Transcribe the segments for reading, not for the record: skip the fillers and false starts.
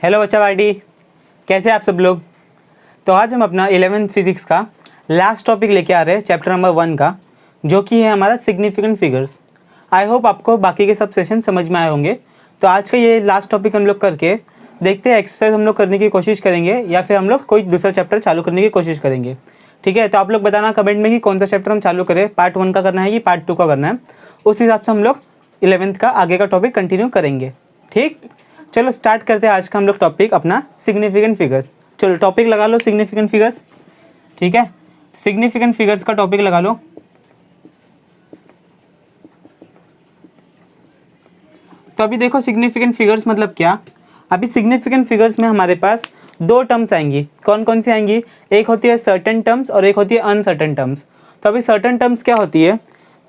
Hello बच्चा party, कैसे आप सब लोग। तो आज हम अपना 11th फिजिक्स का लास्ट टॉपिक लेके आ रहे हैं, चैप्टर नंबर 1 का, जो कि है हमारा सिग्निफिकेंट फिगर्स। आई होप आपको बाकी के सब सेशन समझ में आए होंगे। तो आज का ये लास्ट टॉपिक हम लोग करके देखते हैं, एक्सरसाइज हम लोग करने की कोशिश करेंगे या फिर हम लोग कोई दूसरा चैप्टर चालू करने की कोशिश करेंगे। ठीक है, तो आप लोग बताना कमेंट में कि कौन सा चैप्टर हम चालू करें, पार्ट 1 का करना है कि पार्ट 2 का करना है। उस हिसाब से हम लोग 11th का आगे का टॉपिक कंटिन्यू करेंगे। ठीक, चलो स्टार्ट करते हैं आज का हम लोग टॉपिक अपना सिग्निफिकेंट फिगर्स। चलो टॉपिक लगा लो सिग्निफिकेंट फिगर्स। ठीक है, सिग्निफिकेंट फिगर्स का टॉपिक लगा लो। तो अभी देखो सिग्निफिकेंट फिगर्स मतलब क्या। अभी सिग्निफिकेंट फिगर्स में हमारे पास दो टर्म्स आएंगी। कौन कौन सी आएंगी? एक होती है सर्टेन टर्म्स और एक होती है अनसर्टेन टर्म्स। तो अभी सर्टेन टर्म्स क्या होती है,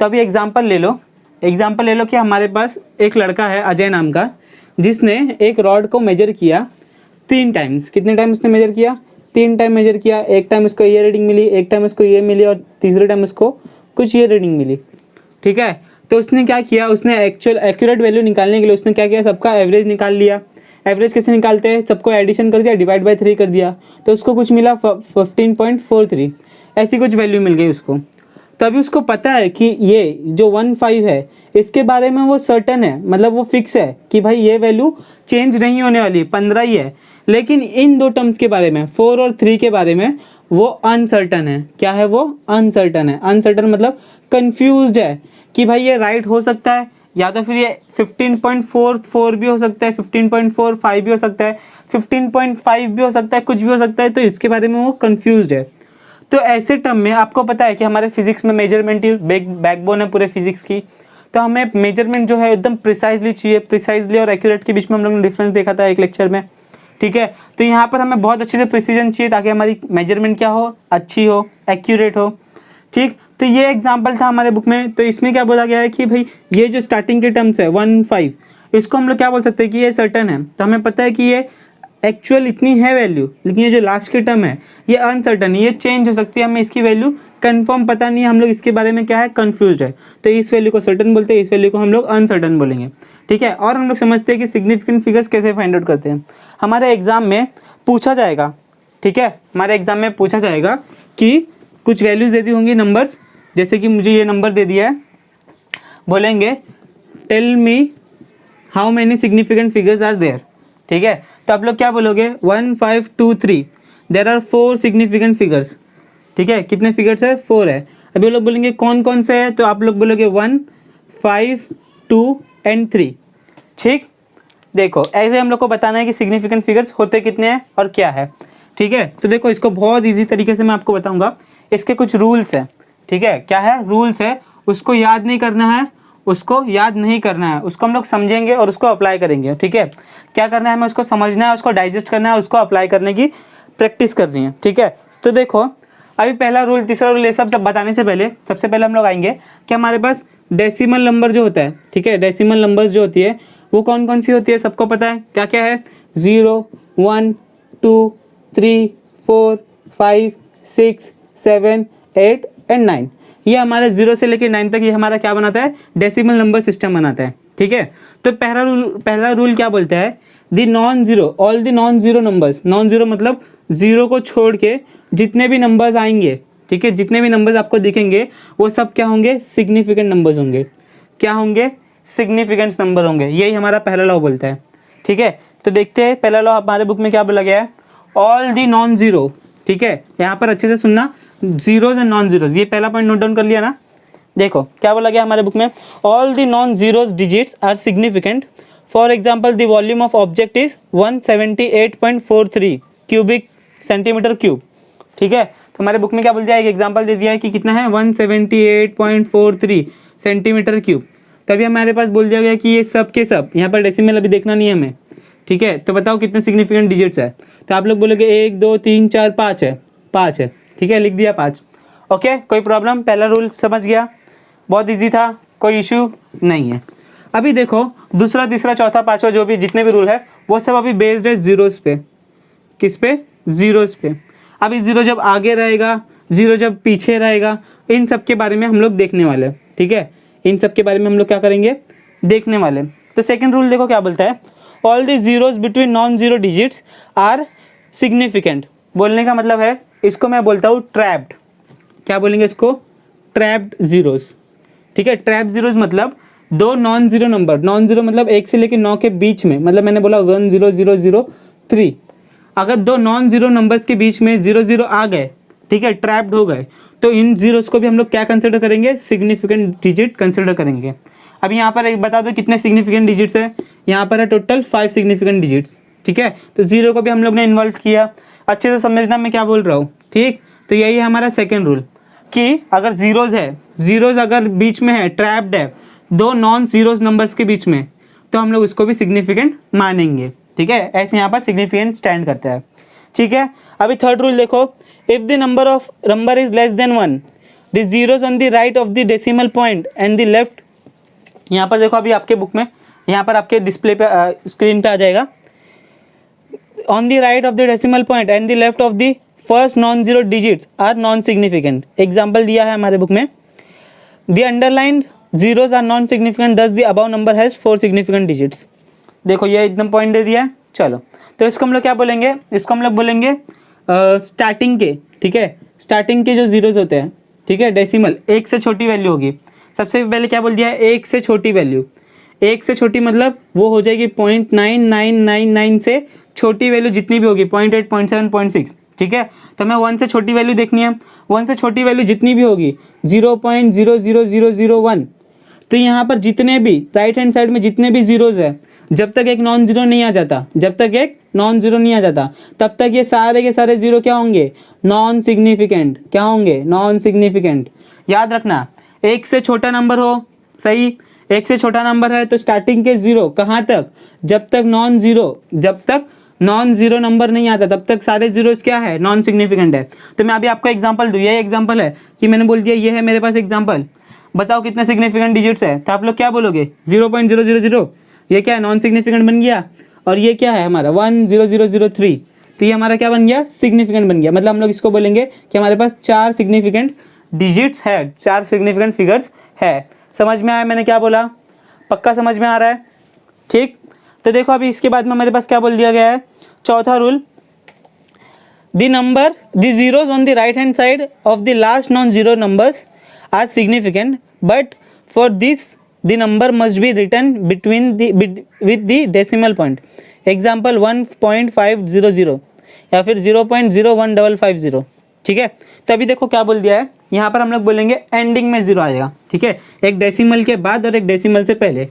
तो अभी एग्जांपल ले लो कि हमारे पास एक लड़का है अजय नाम का, जिसने एक रॉड को मेजर किया 3 टाइम्स। कितने टाइम उसने मेजर किया? 3 टाइम मेजर किया। एक टाइम उसको ये रीडिंग मिली, एक टाइम उसको ये मिली और तीसरे टाइम उसको कुछ ये रीडिंग मिली। ठीक है, तो उसने क्या किया, उसने एक्यूरेट वैल्यू निकालने के लिए उसने क्या किया, सबका एवरेज निकाल लिया। एवरेज कैसे निकालते हैं? सबको एडिशन कर दिया, डिवाइड बाय 3 कर दिया, तो उसको कुछ मिला 15.43, ऐसी कुछ वैल्यू मिल गई उसको। तो अभी उसको पता है कि ये जो 15 है इसके बारे में वो सर्टन है, मतलब वो फिक्स है कि भाई ये वैल्यू चेंज नहीं होने वाली, 15 ही है। लेकिन इन दो टर्म्स के बारे में 4 और 3 के बारे में वो अनसर्टन है। क्या है वो? अनसर्टन है। अनसर्टन मतलब कंफ्यूज्ड है कि भाई ये राइट हो सकता है या तो फिर ये 15.44 भी हो सकता है, 15.45 भी हो सकता है, 15.5 भी हो सकता है, कुछ भी हो सकता है। तो इसके बारे में वो कंफ्यूज्ड है। तो ऐसे टर्म में आपको पता है कि हमारे फिजिक्स में मेजरमेंट ही बैकबोन है पूरे फिजिक्स की। तो हमें मेजरमेंट जो है एकदम प्रिसाइजली चाहिए। प्रिसाइजली और एक्यूरेट के बीच में हम लोगों ने डिफरेंस देखा था एक लेक्चर में। ठीक है, तो यहाँ पर हमें बहुत अच्छे से प्रिसीजन चाहिए ताकि हमारी मेजरमेंट क्या हो, अच्छी हो, एक्यूरेट हो। ठीक, तो ये एग्जाम्पल था हमारे बुक में। तो इसमें क्या बोला गया है कि भाई ये जो स्टार्टिंग के टर्म्स है 15, इसको हम लोग क्या बोल सकते हैं कि ये सर्टन है। तो हमें पता है कि ये एक्चुअल इतनी है वैल्यू, लेकिन ये जो लास्ट की टर्म है ये अनसर्टन है, ये चेंज हो सकती है, हमें इसकी वैल्यू कंफर्म पता नहीं है, हम लोग इसके बारे में क्या है, कंफ्यूज्ड है। तो इस वैल्यू को सर्टन बोलते हैं, इस वैल्यू को हम लोग अनसर्टन बोलेंगे। ठीक है, और हम लोग समझते हैं कि सिग्निफिकेंट फिगर्स कैसे फाइंड आउट करते हैं। हमारे एग्जाम में पूछा जाएगा, ठीक है, हमारे एग्जाम में पूछा जाएगा कि कुछ वैल्यूज दे दी होंगी नंबर्स, जैसे कि मुझे ये नंबर दे दिया है, बोलेंगे tell me how many significant figures are there. ठीक है, तो आप लोग क्या बोलोगे? 1 5 2 3 देयर आर 4 सिग्निफिकेंट फिगर्स। ठीक है, कितने फिगर्स है? 4 है। अभी लोग बोलेंगे कौन कौन से है, तो आप लोग बोलोगे 1 5 2 एंड 3। ठीक, देखो ऐसे हम लोग को बताना है कि सिग्निफिकेंट फिगर्स होते कितने हैं और क्या है। ठीक है, तो देखो इसको बहुत ईजी तरीके से मैं आपको बताऊंगा। इसके कुछ रूल्स हैं। ठीक है, क्या है? रूल्स है, उसको याद नहीं करना है, उसको याद नहीं करना है, उसको हम लोग समझेंगे और उसको अप्लाई करेंगे। ठीक है, क्या करना है, हमें उसको समझना है, उसको डाइजेस्ट करना है, उसको अप्लाई करने की प्रैक्टिस करनी है। ठीक है, तो देखो अभी पहला रूल, तीसरा रूल, ये सब बताने से पहले सबसे पहले हम लोग आएंगे कि हमारे पास डेसिमल नंबर जो होता है, ठीक है, डेसिमल नंबर्स जो होती है वो कौन कौन सी होती है, सबको पता है क्या क्या है? 0 1 2 3 4 5 6 7 8 एंड 9। ये हमारे 0 से लेकर 9 तक ये हमारा क्या बनाता है? डेसिमल नंबर सिस्टम बनाता है। ठीक है, तो पहला रूल क्या बोलता है? The non zero, all the non zero numbers. Non zero मतलब 0 को छोड़ के जितने भी नंबर्स आएंगे, ठीक है, जितने भी नंबर्स आपको दिखेंगे वो सब क्या होंगे? सिग्निफिकेंट नंबर्स होंगे। क्या होंगे? सिग्निफिकेंट नंबर होंगे। यही हमारा पहला लॉ बोलता है। ठीक है, तो देखते हैं पहला लॉ हमारे बुक में क्या बोला गया है? All the non zero. ठीक है, यहाँ पर अच्छे से सुनना, जीरोज एंड नॉन जीरोज, ये पहला पॉइंट नोट डाउन कर लिया ना। देखो क्या बोला गया हमारे बुक में? All the non zeros digits are significant. For example the volume of object is 178.43 cubic centimetre cube. ठीक है, तो हमारे बुक में क्या बोल दिया है? एक एग्जाम्पल दे दिया है कि कितना है? 178.43 सेंटीमीटर क्यूब। तभी हमारे पास बोल दिया गया कि ये सब के सब, यहाँ पर डेसिमल अभी देखना नहीं है हमें। ठीक है, तो बताओ कितने सिग्निफिकेंट डिजिट्स है? तो आप लोग बोलोगे 1 2 3 4 5 है, 5 है। ठीक है, लिख दिया 5। ओके, कोई प्रॉब्लम? पहला रूल समझ गया, बहुत इजी था, कोई इशू नहीं है। अभी देखो दूसरा, तीसरा, चौथा, पांचवा जो भी जितने भी रूल है वो सब अभी बेस्ड है जीरोस पे। किस पे? जीरोस पे। अभी जीरो जब आगे रहेगा, जीरो जब पीछे रहेगा, इन सब के बारे में हम लोग देखने वाले हैं। ठीक है, इन सब के बारे में हम लोग क्या करेंगे? देखने वाले। तो सेकंड रूल देखो क्या बोलता है? All the zeros between non zero digits are significant. बोलने का मतलब है, इसको मैं बोलता हूँ ट्रैप्ड। क्या बोलेंगे इसको? Trapped zeros. ठीक है, ट्रैप जीरोज मतलब दो non zero number, non zero मतलब 1 से लेकर 9 के बीच में, मतलब मैंने बोला 1 0 0 0 3, अगर दो नॉन जीरो नंबर्स के बीच में 0 0 आ गए, ठीक है, ट्रैप्ड हो गए, तो इन जीरोस को भी हम लोग क्या कंसिडर करेंगे? सिग्निफिकेंट डिजिट कंसिडर करेंगे। अब यहाँ पर एक बता दो कितने सिग्निफिकेंट डिजिट्स है? यहाँ पर है टोटल 5 सिग्निफिकेंट डिजिट्स। ठीक है, तो जीरो को भी हम लोग ने इन्वॉल्व किया। अच्छे से समझना मैं क्या बोल रहा हूँ। ठीक, तो यही है हमारा सेकेंड रूल कि अगर जीरोज है, जीरोज अगर बीच में है, ट्रैप्ड है दो नॉन जीरोज नंबर्स के बीच में, तो हम लोग उसको भी सिग्निफिकेंट मानेंगे। ठीक है, ऐसे यहाँ पर सिग्निफिकेंट स्टैंड करता है। ठीक है, अभी थर्ड रूल देखो, if the number is less than 1, the zeros on the right of the decimal point and the left, यहाँ पर देखो अभी आपके बुक में, यहाँ पर आपके डिस्प्ले पे स्क्रीन पे आ जाएगा, on the right of the decimal point and the left of the first non zero digits are non significant. Example दिया है हमारे बुक में, the underlined zeros are non significant, this the above number has 4 significant digits. देखो ये एकदम point दे दिया है। चलो, तो इसको हम लोग क्या बोलेंगे? इसको हम लोग बोलेंगे स्टार्टिंग के, ठीक है, स्टार्टिंग के जो जीरोज होते हैं, ठीक है, डेसिमल 1 से छोटी वैल्यू होगी। सबसे पहले क्या बोल दिया है? 1 से छोटी वैल्यू। 1 से छोटी मतलब वो हो जाएगी 0.9999 से छोटी वैल्यू जितनी भी होगी, 0.8 0.7 0.6। ठीक है, तो हमें 1 से छोटी वैल्यू देखनी है। 1 से छोटी वैल्यू जितनी भी होगी 0.00001, तो यहाँ पर जितने भी राइट हैंड साइड में जितने भी जीरोज है, जब तक एक नॉन जीरो नहीं आ जाता, जब तक एक नॉन जीरो नहीं आ जाता, तब तक ये सारे के सारे जीरो क्या होंगे? Non significant. क्या होंगे? Non significant. याद रखना, 1 से छोटा नंबर हो, सही, 1 से छोटा नंबर है तो स्टार्टिंग के जीरो कहाँ तक? जब तक नॉन जीरो नंबर नहीं आता तब तक सारे जीरोस क्या है? नॉन सिग्निफिकेंट है। तो मैं अभी आपको एग्जांपल दूँ, ये एग्जांपल है कि मैंने बोल दिया ये है मेरे पास एग्जांपल, बताओ कितने सिग्निफिकेंट डिजिट्स है? तो आप लोग क्या बोलोगे? 0.000, ये क्या है? नॉन सिग्निफिकेंट बन गया। और ये क्या है हमारा? 10003, तो ये हमारा क्या बन गया? सिग्निफिकेंट बन गया। मतलब हम लोग इसको बोलेंगे कि हमारे पास 4 सिग्निफिकेंट डिजिट्स है, 4 सिग्निफिकेंट फिगर्स है। समझ में आया मैंने क्या बोला? पक्का समझ में आ रहा है? ठीक, तो देखो अभी इसके बाद में हमारे पास क्या बोल दिया गया है? चौथा rule, the zeros on the right hand side of the last non zero numbers are significant, but for this the number must be written between with the decimal point. Example 1.500 या फिर 0.01550। ठीक है, तो अभी देखो क्या बोल दिया है यहाँ पर, हम लोग बोलेंगे एंडिंग में जीरो आएगा। ठीक है, एक डेसिमल के बाद और एक डेसिमल से पहले।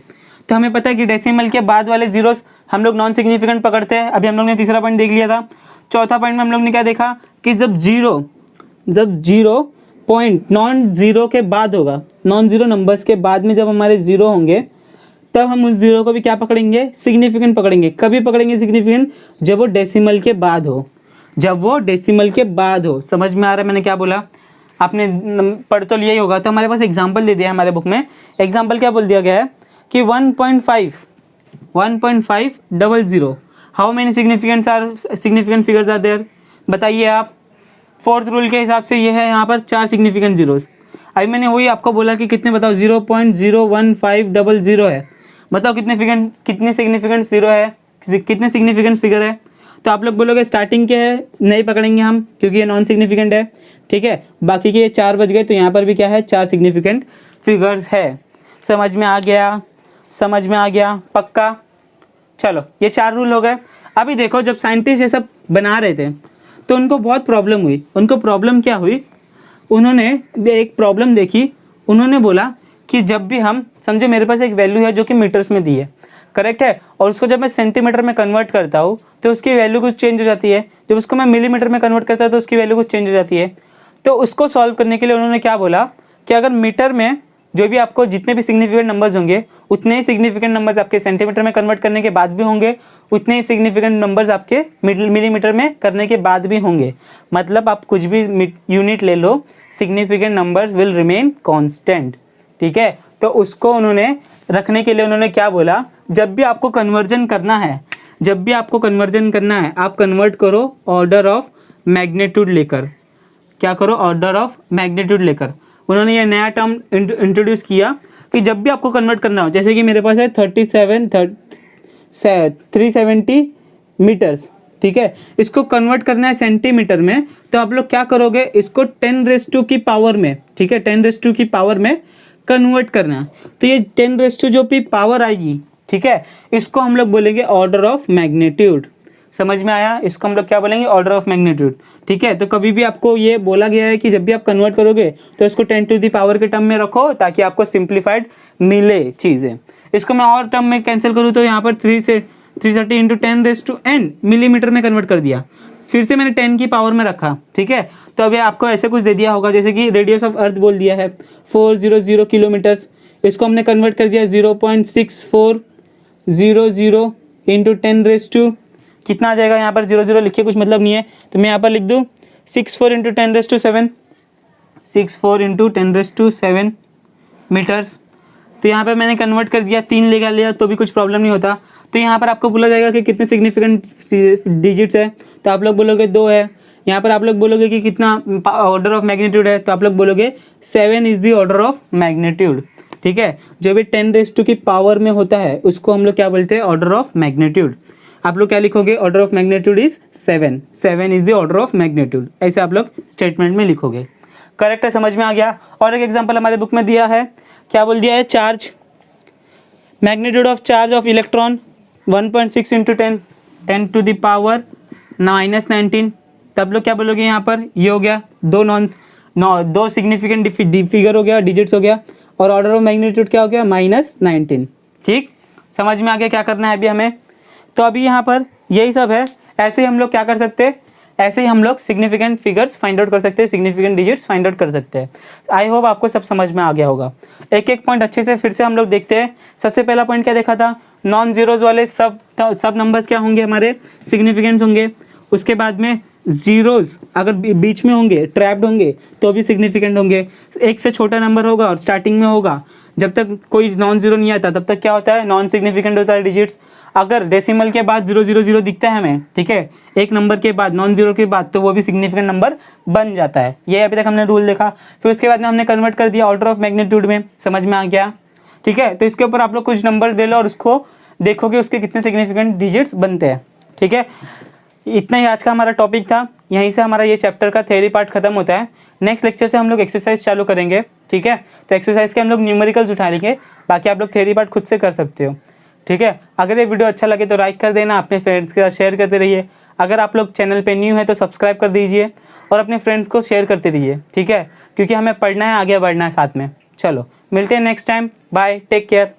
तो हमें पता है कि डेसिमल के बाद वाले जीरोस हम लोग नॉन सिग्निफिकेंट पकड़ते हैं। अभी हम लोग ने तीसरा पॉइंट देख लिया था। चौथा पॉइंट में हम लोग ने क्या देखा कि जब जीरो पॉइंट नॉन जीरो के बाद होगा, नॉन जीरो नंबर्स के बाद में जब हमारे जीरो होंगे, तब हम उस जीरो को भी क्या पकड़ेंगे? सिग्निफिकेंट पकड़ेंगे। कभी पकड़ेंगे सिग्निफिकेंट? जब वो डेसिमल के बाद हो, जब वो डेसिमल के बाद हो। समझ में आ रहा है मैंने क्या बोला? आपने पढ़ तो लिया ही होगा। तो हमारे पास एग्जाम्पल दे दिया है हमारे बुक में। एग्जाम्पल क्या बोल दिया गया है कि 1.500, how many significant figures are there? बताइए आप। फोर्थ रूल के हिसाब से ये है यहाँ पर 4 सिग्निफिकेंट जीरोस। अभी मैंने वही आपको बोला कि कितने बताओ? 0.01500 है। बताओ कितने सिग्निफिकेंट जीरो है, कितने सिग्निफिकेंट फिगर है? तो आप लोग बोलोगे स्टार्टिंग के है, नहीं पकड़ेंगे हम क्योंकि ये नॉन सिग्निफिकेंट है। ठीक है, बाकी के 4 बज गए, तो यहाँ पर भी क्या है? 4 सिग्निफिकेंट फिगर्स है। समझ में आ गया? समझ में आ गया? पक्का? चलो, ये 4 रूल हो गए। अभी देखो, जब साइंटिस्ट ये सब बना रहे थे तो उनको बहुत प्रॉब्लम हुई। उनको प्रॉब्लम क्या हुई? उन्होंने एक प्रॉब्लम देखी। उन्होंने बोला कि जब भी हम, समझो मेरे पास एक वैल्यू है जो कि मीटर्स में दी है, करेक्ट है, और उसको जब मैं सेंटीमीटर में कन्वर्ट करता हूँ तो उसकी वैल्यू कुछ चेंज हो जाती है। जब उसको मैं मिलीमीटर में कन्वर्ट करता हूँ तो उसकी वैल्यू कुछ चेंज हो जाती है। तो उसको सॉल्व करने के लिए उन्होंने क्या बोला कि अगर मीटर में जो भी आपको जितने भी सिग्निफिकेंट नंबर्स होंगे, उतने ही सिग्निफिकेंट नंबर्स आपके सेंटीमीटर में कन्वर्ट करने के बाद भी होंगे, उतने ही सिग्निफिकेंट नंबर्स आपके मिलीमीटर में करने के बाद भी होंगे। मतलब आप कुछ भी यूनिट ले लो, significant numbers will remain constant. ठीक है, तो उसको उन्होंने रखने के लिए उन्होंने क्या बोला, जब भी आपको कन्वर्जन करना है, आप कन्वर्ट करो ऑर्डर ऑफ मैग्नीट्यूड लेकर। क्या करो? ऑर्डर ऑफ मैग्नीट्यूड लेकर। उन्होंने ये नया टर्म इंट्रोड्यूस किया कि जब भी आपको कन्वर्ट करना हो, जैसे कि मेरे पास है 370 मीटर्स, ठीक है। इसको कन्वर्ट करना है सेंटीमीटर में, तो आप लोग क्या करोगे, इसको 10⁻² की पावर में, ठीक है, 10⁻² की पावर में कन्वर्ट करना है। तो ये 10⁻² जो भी पावर आएगी, ठीक है, इसको हम लोग बोलेंगे ऑर्डर ऑफ मैग्नीट्यूड। समझ में आया? इसको हम लोग क्या बोलेंगे, ऑर्डर ऑफ मैग्नीट्यूड, ठीक है। तो कभी भी आपको ये बोला गया है कि जब भी आप कन्वर्ट करोगे तो इसको 10⁻⁴ के टर्म में रखो, ताकि आपको सिंप्लीफाइड मिले चीज़ें। इसको मैं और टर्म में कैंसिल करूँ तो यहाँ पर 330 इंटू 10⁻n मिलीमीटर में कन्वर्ट कर दिया, फिर से मैंने 10 की पावर में रखा, ठीक है। तो अभी आपको ऐसे कुछ दे दिया होगा, जैसे कि रेडियस ऑफ अर्थ बोल दिया है 400 किलोमीटर्स, इसको हमने कन्वर्ट कर दिया 0.6400 इंटू 10⁻, कितना आ जाएगा, यहाँ पर 0 लिखिए, कुछ मतलब नहीं है, तो मैं यहाँ पर लिख दूँ 64 इंटू 10⁻7, 64 इंटू 10⁻7 मीटर्स। तो यहाँ पर मैंने कन्वर्ट कर दिया, 3 लेगा लिया तो भी कुछ प्रॉब्लम नहीं होता। तो यहाँ पर आपको बोला जाएगा कि कितने सिग्निफिकेंट डिजिट्स है, तो आप लोग बोलोगे 2 है। यहाँ पर आप लोग बोलोगे कि कितना ऑर्डर ऑफ मैग्नीट्यूड है, तो आप लोग बोलोगे 7 is the order of magnitude, ठीक है। जो भी 10⁻² की पावर में होता है उसको हम लोग क्या बोलते हैं, ऑर्डर ऑफ मैग्नीट्यूड। आप लोग क्या लिखोगे, order of magnitude is 7 is the order of magnitude, ऐसे आप लोग स्टेटमेंट में लिखोगे। करेक्ट है, समझ में आ गया। और एक एग्जाम्पल हमारे बुक में दिया है, क्या बोल दिया है, charge, magnitude of charge of electron 1.6 into 10⁻⁻19। तब लोग क्या बोलोगे, यहाँ पर ये हो गया दो सिग्निफिकेंट फिगर हो गया, डिजिट्स हो गया, और ऑर्डर ऑफ मैग्नीट्यूड क्या हो गया, -19। ठीक, समझ में आ गया क्या करना है अभी हमें। तो अभी यहाँ पर यही सब है। ऐसे ही हम लोग क्या कर सकते हैं, ऐसे ही हम लोग सिग्निफिकेंट फिगर्स फाइंड आउट कर सकते हैं, सिग्निफिकेंट डिजिट्स फाइंड आउट कर सकते हैं। आई होप आपको सब समझ में आ गया होगा। एक एक पॉइंट अच्छे से फिर से हम लोग देखते हैं। सबसे पहला पॉइंट क्या देखा था, नॉन जीरोज वाले सब नंबर्स क्या होंगे, हमारे सिग्निफिकेंट होंगे। उसके बाद में जीरोज अगर बीच में होंगे, ट्रैप्ड होंगे, तो भी सिग्निफिकेंट होंगे। एक से छोटा नंबर होगा और स्टार्टिंग में होगा, जब तक कोई नॉन जीरो नहीं आता तब तक क्या होता है, नॉन सिग्निफिकेंट होता है डिजिट्स। अगर डेसिमल के बाद 000 दिखता है हमें, ठीक है, एक नंबर के बाद, नॉन जीरो के बाद, तो वो भी सिग्निफिकेंट नंबर बन जाता है। ये अभी तक हमने रूल देखा। फिर उसके बाद में हमने कन्वर्ट कर दिया ऑर्डर ऑफ मैग्नीट्यूड में, समझ में आ गया, ठीक है। तो इसके ऊपर आप लोग कुछ नंबर्स ले लो और उसको देखोगे उसके कितने सिग्निफिकेंट डिजिट्स बनते हैं, ठीक है। इतना ही आज का हमारा टॉपिक था। यहीं से हमारा ये चैप्टर का थ्योरी पार्ट खत्म होता है। नेक्स्ट लेक्चर से हम लोग एक्सरसाइज चालू करेंगे, ठीक है। तो एक्सरसाइज के हम लोग न्यूमेरिकल्स उठा लेंगे, बाकी आप लोग थ्योरी पार्ट खुद से कर सकते हो, ठीक है। अगर ये वीडियो अच्छा लगे तो लाइक कर देना, अपने फ्रेंड्स के साथ शेयर करते रहिए। अगर आप लोग चैनल पे न्यू है तो सब्सक्राइब कर दीजिए और अपने फ्रेंड्स को शेयर करते रहिए, ठीक है, क्योंकि हमें पढ़ना है, आगे बढ़ना है साथ में। चलो मिलते हैं next time, bye, take care.